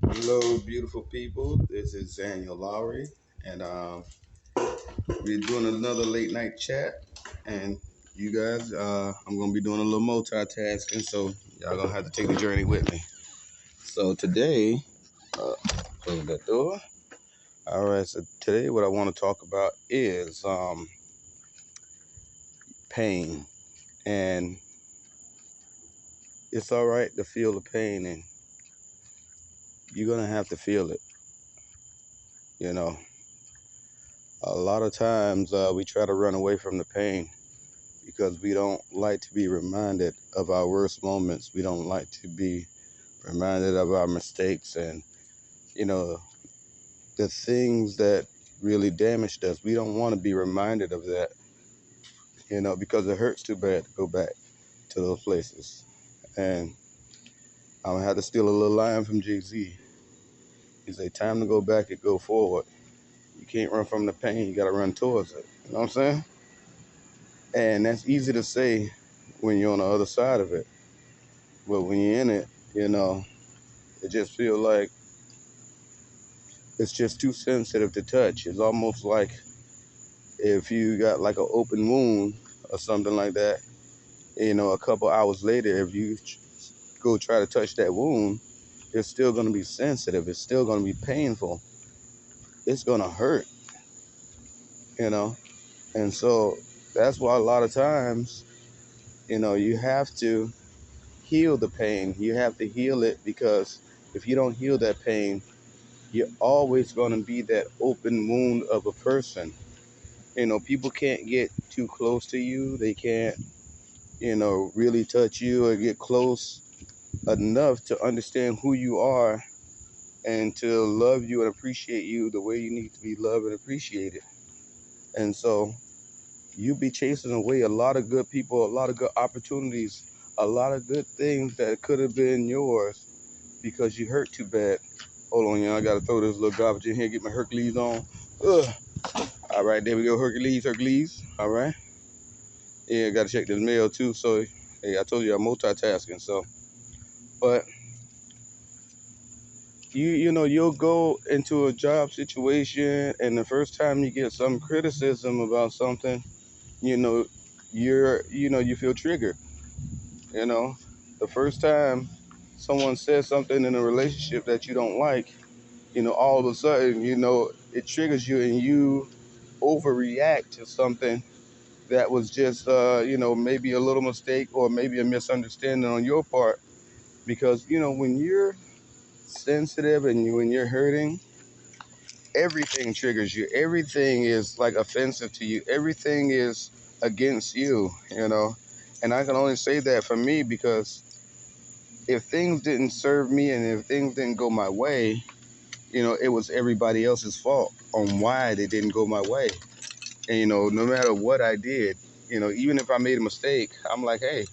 Hello, beautiful people. This is Daniel Lowry, and we're doing another late night chat. And you guys, I'm gonna be doing a little multitasking, so y'all gonna have to take the journey with me. So today, uh, close that door. All right. So today, what I want to talk about is pain, and it's all right to feel the pain, and you're gonna have to feel it. You know, a lot of times we try to run away from the pain because we don't like to be reminded of our worst moments. We don't like to be reminded of our mistakes and, you know, the things that really damaged us. We don't want to be reminded of that, because it hurts too bad to go back to those places. And I'm going to have to steal a little line from Jay-Z. He said, time to go back and go forward. You can't run from the pain. You got to run towards it. You know what I'm saying? And that's easy to say when you're on the other side of it. But when you're in it, it just feels like it's just too sensitive to touch. It's almost like if you got like an open wound or something like that, a couple hours later, if you go try to touch that wound, it's still going to be sensitive. It's still going to be painful. It's going to hurt, you know? And so that's why a lot of times, you have to heal the pain. You have to heal it because if you don't heal that pain, you're always going to be that open wound of a person. People can't get too close to you. They can't, really touch you or get close enough to understand who you are and to love you and appreciate you the way you need to be loved and appreciated. And so you be chasing away a lot of good people, a lot of good opportunities, a lot of good things that could have been yours because you hurt too bad. Hold on, y'all. I got to throw this little garbage in here, get my Hercules on. Ugh. All right, there we go. Hercules. All right. Yeah, got to check this mail too. So, hey, I told you I'm multitasking. So, but you'll go into a job situation, and the first time you get some criticism about something, you know, you feel triggered. You know, the first time someone says something in a relationship that you don't like, all of a sudden, it triggers you, and you overreact to something that was just, maybe a little mistake or maybe a misunderstanding on your part. Because, when you're sensitive and when you're hurting, everything triggers you. Everything is like offensive to you. Everything is against you. And I can only say that for me because if things didn't serve me and if things didn't go my way, it was everybody else's fault on why they didn't go my way. And, no matter what I did, even if I made a mistake, I'm like, hey,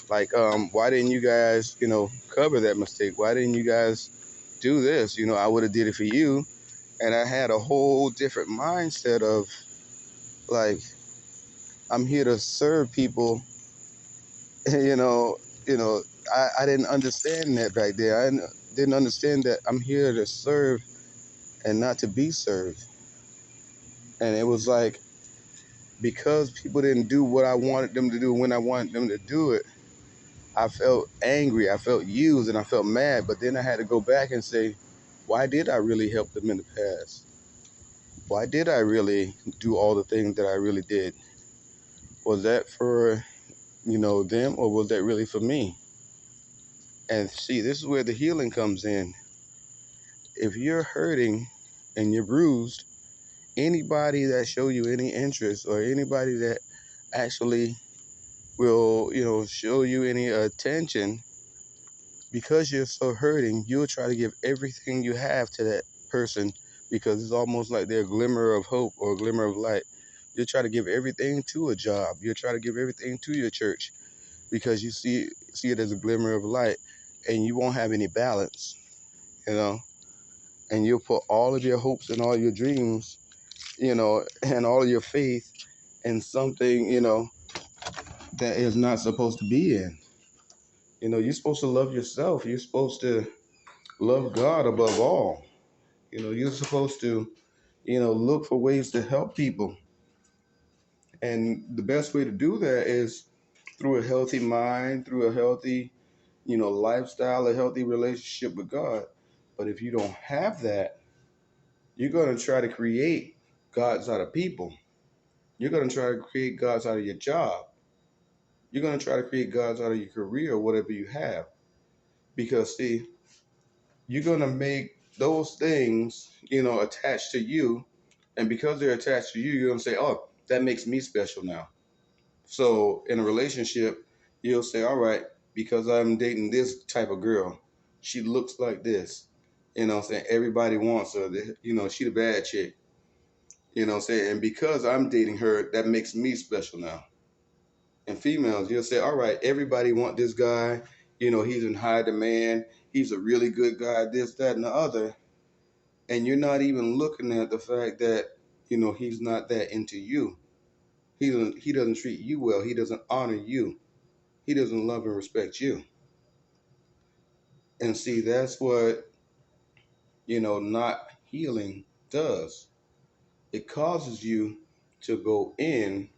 like, why didn't you guys, cover that mistake? Why didn't you guys do this? I would have did it for you. And I had a whole different mindset of like, I'm here to serve people. you know, you know, I didn't understand that back there. Didn't understand that I'm here to serve and not to be served. And it was like, because people didn't do what I wanted them to do when I wanted them to do it, I felt angry, I felt used, and I felt mad. But then I had to go back and say, why did I really help them in the past? Why did I really do all the things that I really did? Was that for, them, or was that really for me? And see, this is where the healing comes in. If you're hurting and you're bruised, anybody that show you any interest or anybody that actually will, show you any attention, because you're so hurting, you'll try to give everything you have to that person because it's almost like they're a glimmer of hope or a glimmer of light. You'll try to give everything to a job. You'll try to give everything to your church because you see it as a glimmer of light, and you won't have any balance, you know. And you'll put all of your hopes and all your dreams, and all of your faith in something, that is not supposed to be in. You're supposed to love yourself. You're supposed to Love God above all. You're supposed to, look for ways to help people. And the best way to do that is through a healthy mind, through a healthy, lifestyle, a healthy relationship with God. But if you don't have that, you're going to try to create gods out of people. You're going to try to create gods out of your job. You're going to try to create gods out of your career, whatever you have. Because, see, you're going to make those things, attached to you. And because they're attached to you, you're going to say, oh, that makes me special now. So in a relationship, you'll say, all right, because I'm dating this type of girl, she looks like this. I'm saying? Everybody wants her. She the bad chick. I'm saying? And because I'm dating her, that makes me special now. And females, you'll say, all right, everybody want this guy. He's in high demand. He's a really good guy, this, that, and the other. And you're not even looking at the fact that, he's not that into you. He doesn't treat you well. He doesn't honor you. He doesn't love and respect you. And see, that's what, not healing does. It causes you to go in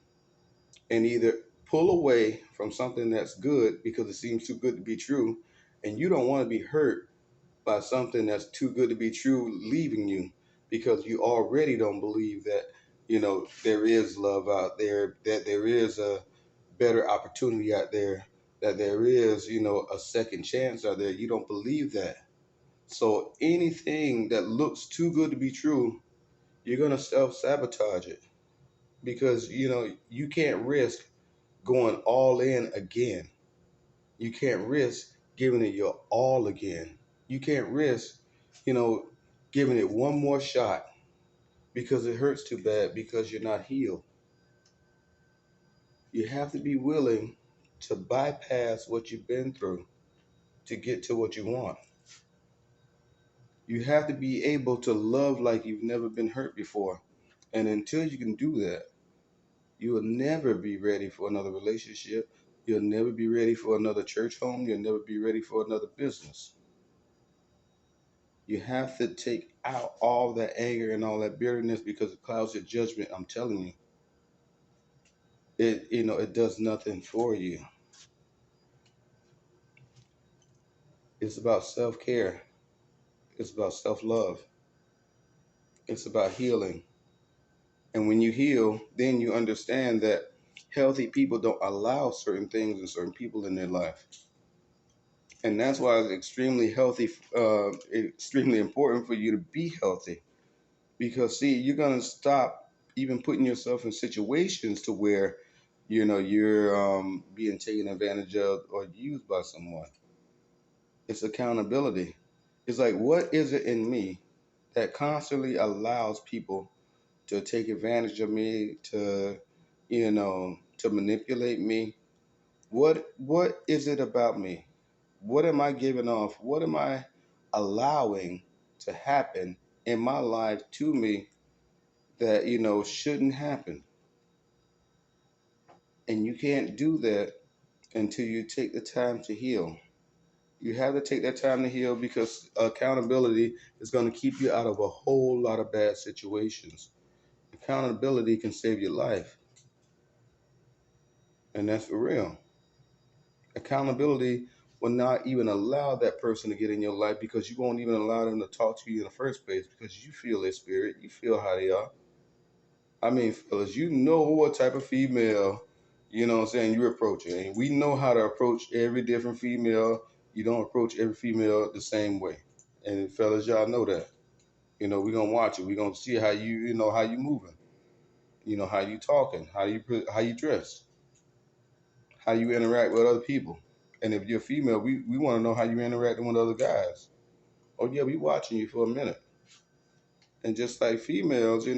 and either pull away from something that's good because it seems too good to be true, and you don't want to be hurt by something that's too good to be true leaving you because you already don't believe that, there is love out there, that there is a better opportunity out there, that there is, a second chance out there. You don't believe that. So anything that looks too good to be true, you're going to self sabotage it because, you can't risk going all in again. You can't risk giving it your all again. You can't risk, you know, giving it one more shot because it hurts too bad because you're not healed. You have to be willing to bypass what you've been through to get to what you want. You have to be able to love like you've never been hurt before. And until you can do that, you will never be ready for another relationship. You'll never be ready for another church home. You'll never be ready for another business. You have to take out all that anger and all that bitterness because it clouds your judgment. I'm telling you, it does nothing for you. It's about self-care. It's about self-love. It's about healing. And when you heal, then you understand that healthy people don't allow certain things and certain people in their life. And that's why it's extremely important for you to be healthy. Because see, you're gonna stop even putting yourself in situations to where, you're being taken advantage of or used by someone. It's accountability. It's like, what is it in me that constantly allows people to take advantage of me, to manipulate me? What is it about me? What am I giving off? What am I allowing to happen in my life to me that, shouldn't happen? And you can't do that until you take the time to heal. You have to take that time to heal because accountability is going to keep you out of a whole lot of bad situations. Accountability can save your life, and that's for real. Accountability will not even allow that person to get in your life because you won't even allow them to talk to you in the first place because you feel their spirit, you feel how they are. I mean, fellas, you know what type of female, what I'm saying, you're approaching. And we know how to approach every different female. You don't approach every female the same way. And fellas, y'all know that. We're gonna watch it. We're gonna see how how you moving. How you talking, how you dress, how you interact with other people. And if you're female, we want to know how you interacting with other guys. Oh yeah, we watching you for a minute. And just like females, you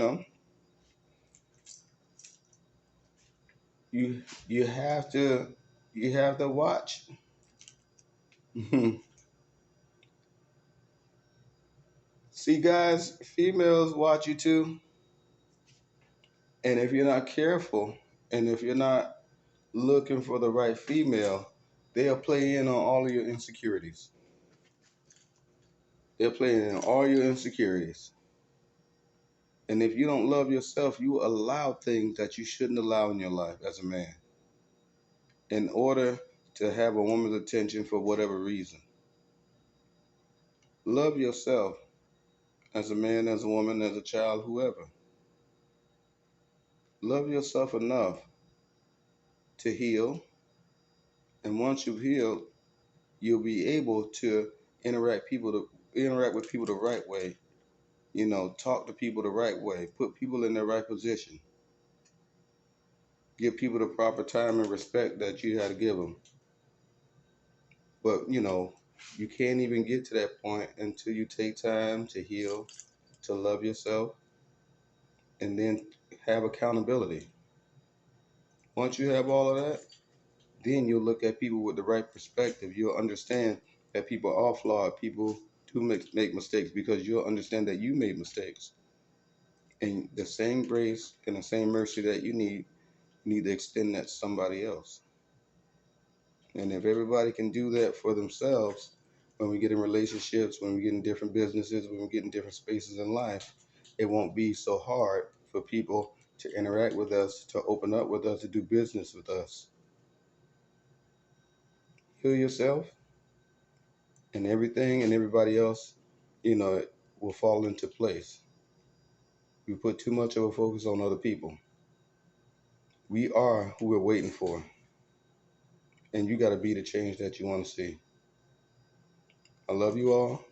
have to watch. See, guys, females watch you too. And if you're not careful, and if you're not looking for the right female, they'll play in on all of your insecurities. They're playing in all your insecurities. And if you don't love yourself, you allow things that you shouldn't allow in your life as a man in order to have a woman's attention for whatever reason. Love yourself as a man, as a woman, as a child, whoever. Love yourself enough to heal. And once you've healed, you'll be able to interact with people the right way. Talk to people the right way. Put people in their right position. Give people the proper time and respect that you had to give them. But you can't even get to that point until you take time to heal, to love yourself, and then have accountability. Once you have all of that, then you'll look at people with the right perspective. You'll understand that people are flawed. People do make mistakes, because you'll understand that you made mistakes. And the same grace and the same mercy that you need to extend that to somebody else. And if everybody can do that for themselves, when we get in relationships, when we get in different businesses, when we get in different spaces in life, it won't be so hard for people to interact with us, to open up with us, to do business with us. Heal yourself, and everything and everybody else, it will fall into place. We put too much of a focus on other people. We are who we're waiting for, and you got to be the change that you want to see. I love you all.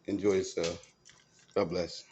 Enjoy yourself. God bless.